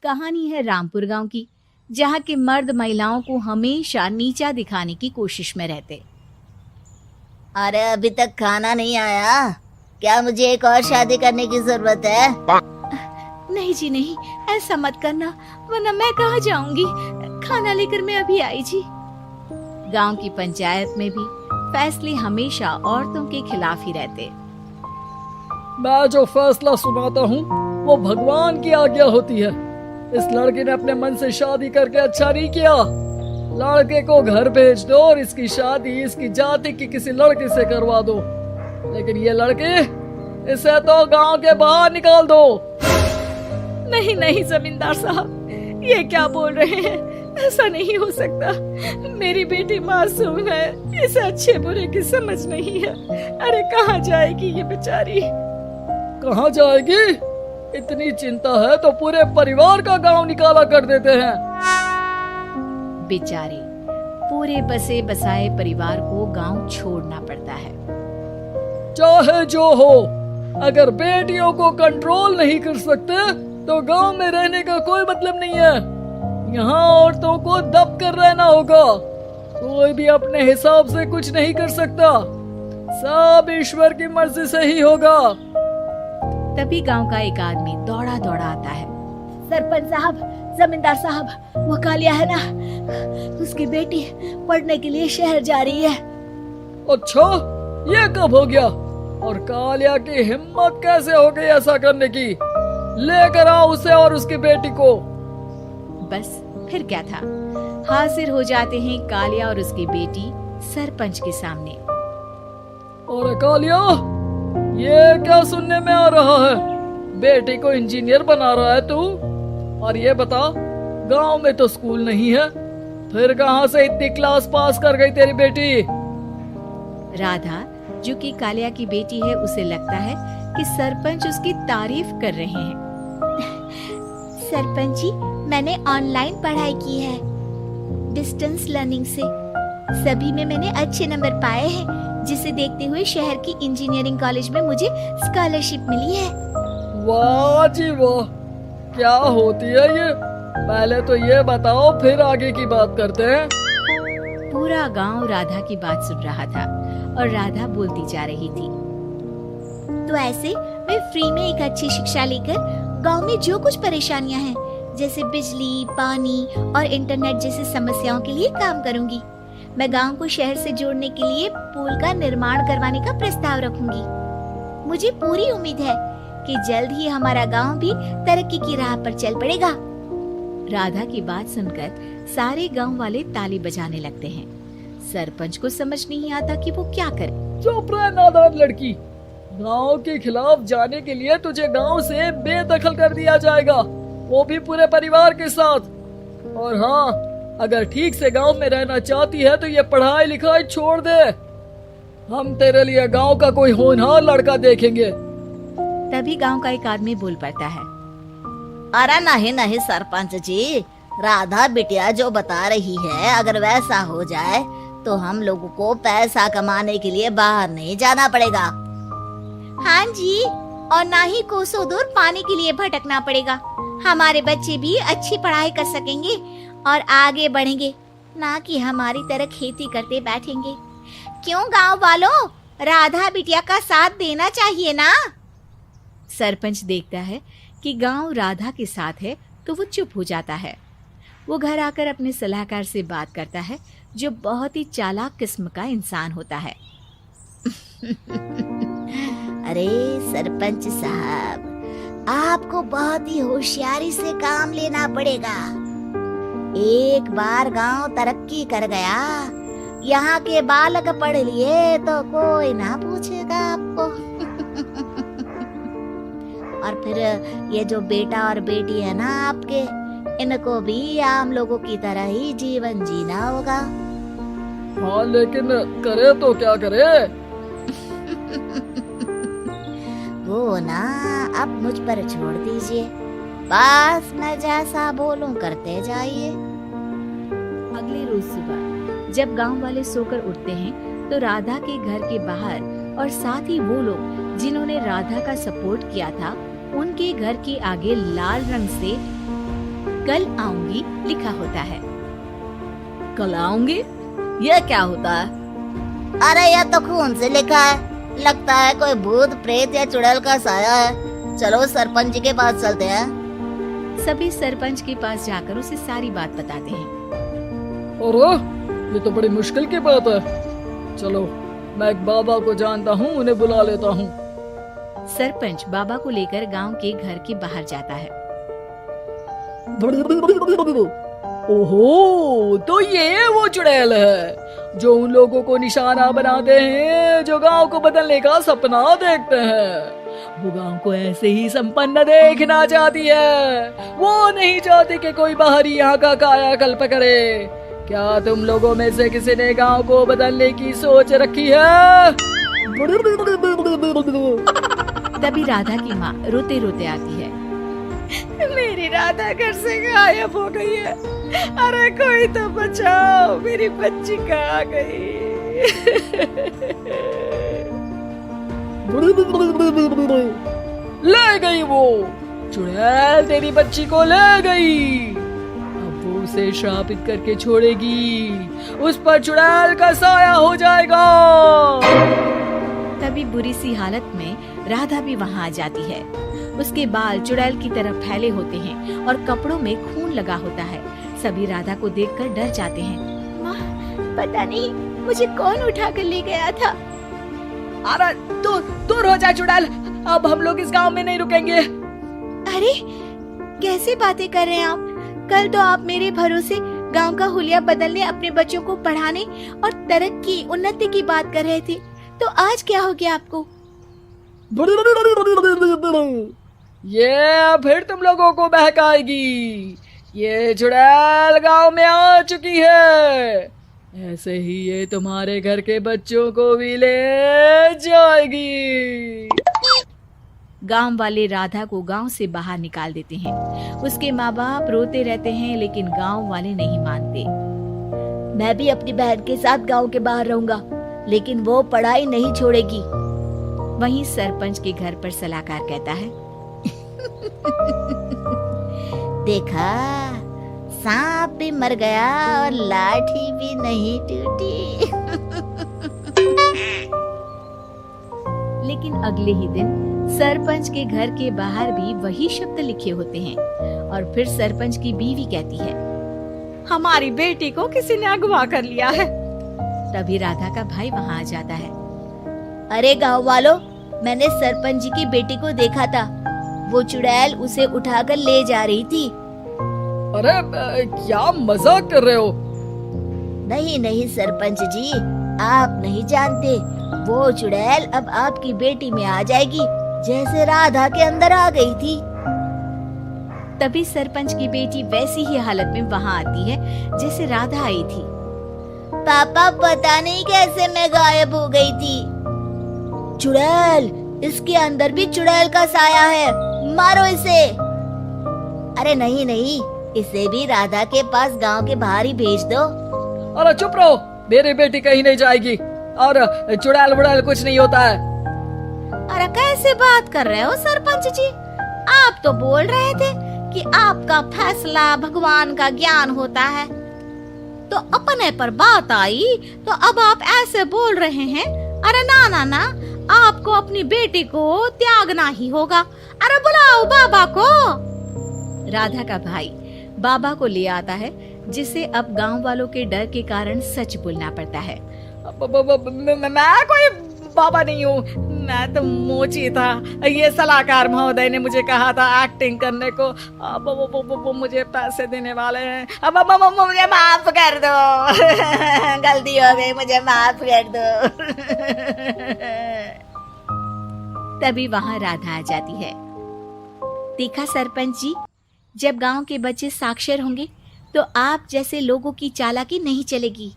कहानी है रामपुर गांव की, जहां के मर्द महिलाओं को हमेशा नीचा दिखाने की कोशिश में रहते। अरे अभी तक खाना नहीं आया, क्या मुझे एक और शादी करने की जरूरत है? नहीं जी नहीं, ऐसा मत करना, वरना मैं कहाँ जाऊंगी। खाना लेकर मैं अभी आई जी। गांव की पंचायत में भी फैसले हमेशा औरतों के खिलाफ ही रहते। मैं जो फैसला सुनाता हूँ वो भगवान की आज्ञा होती है। इस लड़के ने अपने मन से शादी करके अच्छा नहीं किया। लड़के को घर भेज दो और इसकी शादी इसकी जाति की किसी लड़के से करवा दो। लेकिन ये लड़के, इसे तो गांव के बाहर निकाल दो। नहीं नहीं जमींदार साहब, ये क्या बोल रहे हैं? ऐसा नहीं हो सकता। मेरी बेटी मासूम है, इसे अच्छे बुरे की समझ नहीं है। अरे कहाँ जाएगी ये बेचारी? कहाँ जाएगी? इतनी चिंता है तो पूरे परिवार का गांव निकाला कर देते हैं। बेचारे पूरे बसे बसाए परिवार को गांव छोड़ना पड़ता है। चाहे जो हो, अगर बेटियों को कंट्रोल नहीं कर सकते तो गांव में रहने का कोई मतलब नहीं है। यहाँ औरतों को दब कर रहना होगा। कोई भी अपने हिसाब से कुछ नहीं कर सकता, सब ईश्वर की मर्जी से ही होगा। तभी गांव का एक आदमी दौड़ा दौड़ा आता है। सरपंच साहब, जमींदार साहब, वो कालिया है ना, उसकी बेटी पढ़ने के लिए शहर जा रही है। अच्छा, ये कब हो गया? और कालिया की हिम्मत कैसे हो गई ऐसा करने की? लेकर आओ उसे और उसकी बेटी को। बस फिर क्या था, हाजिर हो जाते हैं कालिया और उसकी बेटी सरपंच के सामने। और कालिया, ये क्या सुनने में आ रहा है? बेटी को इंजीनियर बना रहा है तू? और ये बता, गांव में तो स्कूल नहीं है, फिर कहां से इतनी क्लास पास कर गई तेरी बेटी? राधा, जो कि कालिया की बेटी है, उसे लगता है कि सरपंच उसकी तारीफ कर रहे हैं। सरपंच जी, मैंने ऑनलाइन पढ़ाई की है, डिस्टेंस लर्निंग से। सभी में मैंने अच्छे नंबर पाए हैं, जिसे देखते हुए शहर की इंजीनियरिंग कॉलेज में मुझे स्कॉलरशिप मिली है। वाह जी वाह, क्या होती है ये? पहले तो ये बताओ, फिर आगे की बात करते हैं। पूरा गांव राधा की बात सुन रहा था और राधा बोलती जा रही थी। तो ऐसे मैं फ्री में एक अच्छी शिक्षा लेकर गांव में जो कुछ परेशानियां हैं, जैसे बिजली, पानी और इंटरनेट जैसी समस्याओं के लिए काम करूंगी। मैं गांव को शहर से जोड़ने के लिए पुल का निर्माण करवाने का प्रस्ताव रखूंगी। मुझे पूरी उम्मीद है कि जल्द ही हमारा गांव भी तरक्की की राह पर चल पड़ेगा। राधा की बात सुनकर सारे गांव वाले ताली बजाने लगते हैं। सरपंच को समझ नहीं आता कि वो क्या करे। चुप रह नादान लड़की, गांव के खिलाफ जाने के लिए तुझे गांव से बेदखल कर दिया जाएगा, वो भी पूरे परिवार के साथ। और हाँ, अगर ठीक से गांव में रहना चाहती है तो ये पढ़ाई लिखाई छोड़ दे। हम तेरे लिए गांव का कोई होनहार लड़का देखेंगे। तभी गांव का एक आदमी बोल पड़ता है। अरे नहीं नहीं सरपंच जी, राधा बिटिया जो बता रही है, अगर वैसा हो जाए तो हम लोगों को पैसा कमाने के लिए बाहर नहीं जाना पड़ेगा। हाँ जी, और ना ही कोसों दूर पानी के लिए भटकना पड़ेगा। हमारे बच्चे भी अच्छी पढ़ाई कर सकेंगे और आगे बढ़ेंगे, ना कि हमारी तरह खेती करते बैठेंगे। क्यों गांव वालों, राधा बिटिया का साथ देना चाहिए ना। सरपंच देखता है कि गांव राधा के साथ है तो वो चुप हो जाता है। वो घर आकर अपने सलाहकार से बात करता है, जो बहुत ही चालाक किस्म का इंसान होता है। अरे सरपंच साहब, आपको बहुत ही होशियारी से काम लेना पड़ेगा। एक बार गांव तरक्की कर गया, यहाँ के बालक पढ़ लिए तो कोई ना पूछेगा आपको। और फिर ये जो बेटा और बेटी है ना आपके, इनको भी आम लोगों की तरह ही जीवन जीना होगा। हाँ, लेकिन करे तो क्या करे? वो ना अब मुझ पर छोड़ दीजिए, बस मैं जैसा बोलूं करते जाइए। अगले रोज सुबह जब गांव वाले सोकर उठते हैं तो राधा के घर के बाहर और साथ ही वो लोग जिन्होंने राधा का सपोर्ट किया था, उनके घर के आगे लाल रंग से कल आऊंगी लिखा होता है। कल आऊंगी, यह क्या होता है? अरे यह तो खून से लिखा है, लगता है कोई भूत प्रेत या चुड़ैल का साया है। चलो सरपंच जी के पास चलते हैं। सभी सरपंच के पास जाकर उसे सारी बात बताते हैं। और ये तो बड़ी मुश्किल की बात है। चलो मैं एक बाबा को जानता हूँ, उन्हें बुला लेता हूँ। सरपंच बाबा को लेकर गांव के घर के बाहर जाता है। ओहो, तो ये वो चुड़ैल है जो उन लोगों को निशाना बनाते हैं जो गांव को बदलने का सपना देखते हैं। वो गांव को ऐसे ही संपन्न देखना चाहती है। वो नहीं चाहती कि कोई बाहरी यहाँ का कायाकल्प करे। क्या तुम लोगों में से किसी ने गांव को बदलने की सोच रखी है? तभी राधा की माँ रोते रोते आती है। मेरी राधा घर से गायब हो गई है। अरे कोई तो बचाओ, मेरी बच्ची कहाँ गई? ले गई वो चुड़ैल, तेरी बच्ची को ले गई। अब वो उसे श्रापित करके छोड़ेगी, उस पर चुड़ैल का साया हो जाएगा। तभी बुरी सी हालत में राधा भी वहाँ आ जाती है। उसके बाल चुड़ैल की तरफ फैले होते हैं और कपड़ों में खून लगा होता है। सभी राधा को देखकर डर जाते हैं। माँ, पता नहीं मुझे कौन उठा कर ले गया था। अरे दूर हो जा चुड़ैल, अब हम लोग इस गांव में नहीं रुकेंगे। अरे कैसे बातें कर रहे हैं आप? कल तो आप मेरे भरोसे गांव का हुलिया बदलने, अपने बच्चों को पढ़ाने और तरक्की उन्नति की बात कर रहे थे, तो आज क्या हो गया आपको? ये फिर तुम लोगों को बहकाएगी। ये चुड़ैल गांव में आ चुकी है, ऐसे ही ये तुम्हारे घर के बच्चों को भी ले जाएगी। गांव वाले राधा को गांव से बाहर निकाल देते हैं। उसके माँ बाप रोते रहते हैं, लेकिन गांव वाले नहीं मानते। मैं भी अपनी बहन के साथ गांव के बाहर रहूंगा, लेकिन वो पढ़ाई नहीं छोड़ेगी। वहीं सरपंच के घर पर सलाहकार कहता है। देखा, सांप भी मर गया और लाठी भी नहीं टूटी। लेकिन अगले ही दिन सरपंच के घर के बाहर भी वही शब्द लिखे होते हैं। और फिर सरपंच की बीवी कहती है, हमारी बेटी को किसी ने अगवा कर लिया है। तभी राधा का भाई वहाँ आ जाता है। अरे गांव वालों, मैंने सरपंच जी की बेटी को देखा था। वो चुड़ैल उसे उठाकर ले जा रही थी। अरे क्या मजाक कर रहे हो? नहीं नहीं सरपंच जी, आप नहीं जानते। वो चुड़ैल अब आपकी बेटी में आ जाएगी, जैसे राधा के अंदर आ गई थी। तभी सरपंच की बेटी वैसी ही हालत में वहाँ आती है जैसे राधा आई थी। पापा, पता नहीं कैसे मैं गायब हो गई थी। चुड़ैल, इसके अंदर भी चुड़ैल का साया है, मारो इसे। अरे नहीं नहीं, इसे भी राधा के पास गांव के बाहर ही भेज दो। अरे चुप रहो, मेरी बेटी कहीं नहीं जाएगी और चुड़ैल बुड़ैल कुछ नहीं होता है। अरे कैसे बात कर रहे हो सरपंच जी? आप तो बोल रहे थे कि आपका फैसला भगवान का ज्ञान होता है, तो अपने पर बात आई तो अब आप ऐसे बोल रहे हैं। अरे ना ना ना, आपको अपनी बेटी को त्यागना ही होगा। अरे बुलाओ बाबा को। राधा का भाई बाबा को ले आता है, जिसे अब गांव वालों के डर के कारण सच बोलना पड़ता है। मैं कोई बाबा नहीं हूँ, मैं तो मोची था। ये सलाहकार महोदय ने मुझे कहा था एक्टिंग करने को। अब वो मुझे पैसे देने वाले हैं। अब मुझे माफ कर दो। गलती हो गई, मुझे माफ कर दो। तभी वहाँ राधा आ जाती है। देखा सरपंच जी, जब गांव के बच्चे साक्षर होंगे तो आप जैसे लोगों की चालाकी नहीं चलेगी।